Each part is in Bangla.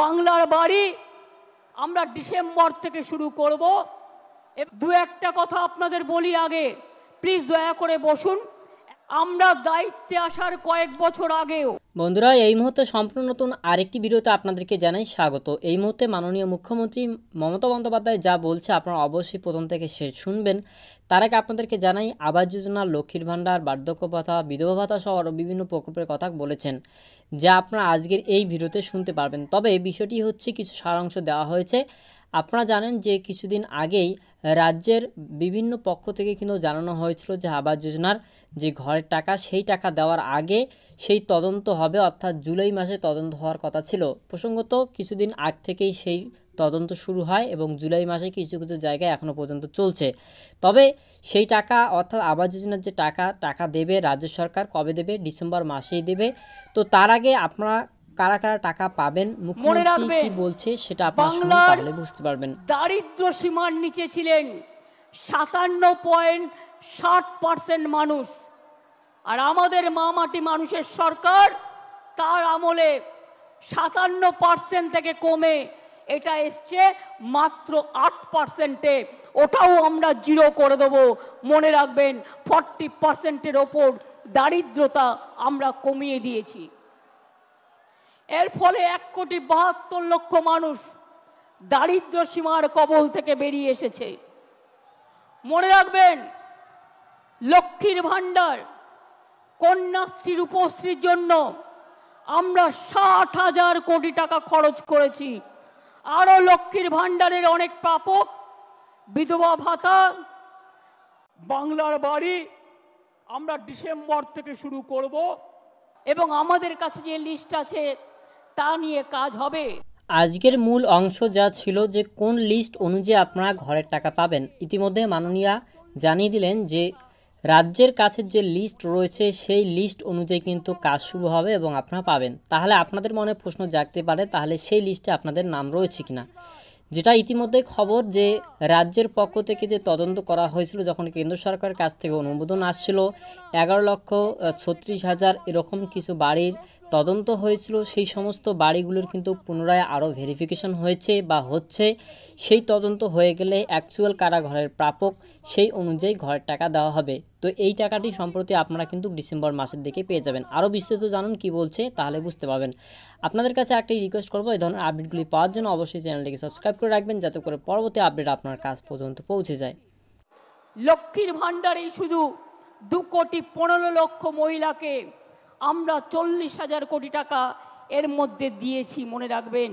বাংলার বাড়ি আমরা ডিসেম্বর থেকে শুরু করব। দু একটা কথা আপনাদের বলি আগে, প্লিজ দয়া করে বসুন। আমরা দায়িত্বে আসার কয়েক বছর আগেও বন্ধুরা, এই মুহূর্তে সম্পূর্ণ নতুন আরেকটি ভিডিওতে আপনাদেরকে জানাই স্বাগত। এই মুহূর্তে মাননীয় মুখ্যমন্ত্রী মমতা বন্দ্যোপাধ্যায় যা বলছে আপনারা অবশ্যই প্রথম থেকে শেষ শুনবেন। তার আগে আপনাদেরকে জানাই, আবাস যোজনা, লক্ষ্মীর ভাণ্ডার, বার্ধক্য ভাতা, বিধবা ভাতা সহ আরও বিভিন্ন প্রকল্পের কথা বলেছেন, যা আপনারা আজকের এই ভিডিওতে শুনতে পারবেন। তবে বিষয়টি হচ্ছে কিছু সারাংশ দেওয়া হয়েছে। আপনারা জানেন যে কিছুদিন আগেই রাজ্যের বিভিন্ন পক্ষ থেকে কিন্তু জানানো হয়েছিল যে আবাস যোজনার যে ঘরের টাকা, সেই টাকা দেওয়ার আগে সেই তদন্ত হবে, অর্থাৎ জুলাই মাসে তদন্ত হওয়ার কথা ছিল। প্রসঙ্গত কিছুদিন আগ থেকেই সেই তদন্ত শুরু হয় এবং জুলাই মাসে কিছু কিছু জায়গায় এখনও পর্যন্ত চলছে। তবে সেই টাকা, অর্থাৎ আবাস যোজনার যে টাকা দেবে রাজ্য সরকার, কবে দেবে? ডিসেম্বর মাসেই দেবে। তো তার আগে আপনারা কারা কারা টাকা পাবেন, মুখ্যমন্ত্রী কি বলছে সেটা আপনারা শুনুন, তাহলে বুঝতে পারবেন। দারিদ্র সীমার নিচে ছিলেন 57.60% মানুষ, আর আমাদের মামাটি মানুষের সরকার তার আমলে 57% থেকে কমে এটা এসছে মাত্র 8%-এ। ওটাও আমরা জিরো করে দেবো। মনে রাখবেন, 40%-এর ওপর দারিদ্রতা আমরা কমিয়ে দিয়েছি। এর ফলে 1,72,00,000 মানুষ দারিদ্র সীমার কবল থেকে বেরিয়ে এসেছে। মনে রাখবেন, লক্ষ্মীর ভাণ্ডার, কন্যাশ্রী, রূপশ্রীর জন্য আমরা 60,000 কোটি টাকা খরচ করেছি। আরও লক্ষ্মীর ভাণ্ডারের অনেক প্রাপক, বিধবা ভাতা, বাংলার বাড়ি আমরা ডিসেম্বর থেকে শুরু করব এবং আমাদের কাছে যে লিস্ট আছে তা নিয়ে কাজ হবে। আজকের মূল অংশ যা ছিল যে কোন লিস্ট অনুযায়ী আপনারা ঘরের টাকা পাবেন, ইতিমধ্যে মাননীয়া জানিয়ে দিলেন যে রাজ্যের কাছে যে লিস্ট রয়েছে সেই লিস্ট অনুযায়ী কিন্তু কাজ শুরু হবে এবং আপনারা পাবেন। তাহলে আপনাদের মনে প্রশ্ন জাগতে পারে, তাহলে সেই লিস্টে আপনাদের নাম রয়েছে কিনা। যেটা ইতিমধ্যে খবর যে রাজ্যের পক্ষ থেকে যে তদন্ত করা হয়েছিল, যখন কেন্দ্র সরকারের কাছ থেকে অনুমোদন আসছিল 11,36,000 এরকম কিছু বাড়ির তদন্ত হয়েছিল, সেই সমস্ত বাড়িগুলোর কিন্তু পুনরায় আরও ভেরিফিকেশন হয়েছে বা হচ্ছে। সেই তদন্ত হয়ে গেলে অ্যাকচুয়াল কারা ঘরের প্রাপক সেই অনুযায়ী ঘরের টাকা দেওয়া হবে। তো এই টাকাটি সম্প্রতি আপনারা কিন্তু ডিসেম্বর মাসের দিকে পেয়ে যাবেন। আরও বিস্তারিত জানুন কি বলছে, তাহলে বুঝতে পারবেন। আপনাদের কাছে একটি রিকোয়েস্ট করবো, এই ধরনের আপডেটগুলি পাওয়ার জন্য অবশ্যই চ্যানেলটিকে সাবস্ক্রাইব করে রাখবেন, যাতে করে পরবর্তী আপডেট আপনার কাছ পর্যন্ত পৌঁছে যায়। লক্ষ্মীর ভাণ্ডারেই শুধু 2,15,00,000 মহিলাকে আমরা 40,000 কোটি টাকা এর মধ্যে দিয়েছি, মনে রাখবেন।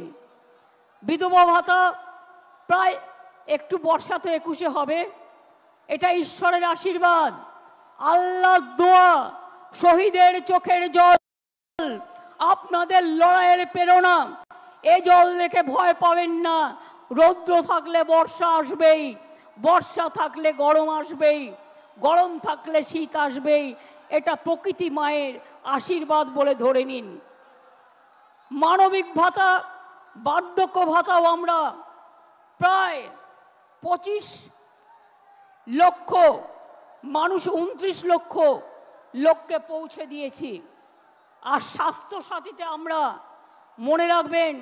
বিধবা ভাতা প্রায় একটু বর্ষাতে 21-এ হবে, এটা ঈশ্বরের আশীর্বাদ, আল্লাহর দোয়া, শহীদের চোখের জল, আপনাদের লড়াইয়ের প্রেরণা। এ জল দেখে ভয় পাবেন না। রৌদ্র থাকলে বর্ষা আসবেই, বর্ষা থাকলে গরম আসবেই, গরম থাকলে শীত আসবেই। এটা প্রকৃতি মায়ের আশীর্বাদ বলে ধরে নিন। মানবিক ভাতা, বার্ধক্য ভাতাও আমরা প্রায় 25 লক্ষ মানুষ, 29 লক্ষ লোককে পৌঁছে দিয়েছি। আর স্বাস্থ্য সাথীতে আমরা, মনে রাখবেন,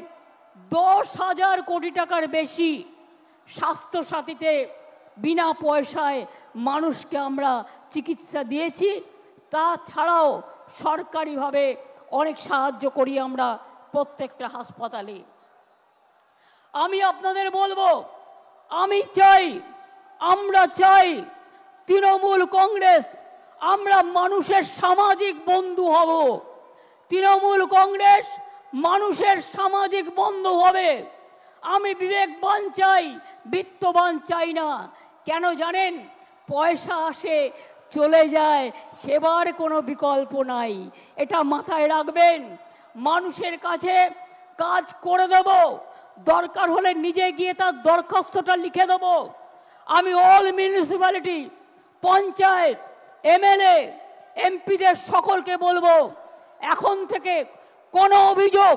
10,000 কোটি টাকার বেশি স্বাস্থ্য সাথীতে বিনা পয়সায় মানুষকে আমরা চিকিৎসা দিয়েছি। তাছাড়াও সরকারিভাবে অনেক সাহায্য করি আমরা প্রত্যেকটা হাসপাতালে। আমি আপনাদের বলবো, আমি চাই, আমরা চাই তৃণমূল কংগ্রেস, আমরা মানুষের সামাজিক বন্ধু হব। তৃণমূল কংগ্রেস মানুষের সামাজিক বন্ধু হবে। আমি বিবেকবান চাই, বিত্তবান চাই না। কেন জানেন? পয়সা আসে চলে যায়, সেবার কোনো বিকল্প নাই। এটা মাথায় রাখবেন। মানুষের কাছে কাজ করে দেব, দরকার হলে নিজে গিয়ে তার দরখাস্তটা লিখে দেব। আমি অল মিউনিসিপ্যালিটি, পঞ্চায়েত, এমএলএ, এমপিদের সকলকে বলবো, এখন থেকে কোনো অভিযোগ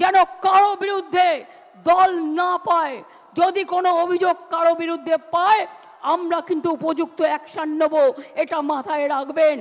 যেন কারো বিরুদ্ধে দল না পায়। যদি কোনো অভিযোগ কারো বিরুদ্ধে পায়, আমরা কিন্তু উপযুক্ত অ্যাকশন নেব, এটা মাথায় রাখবেন।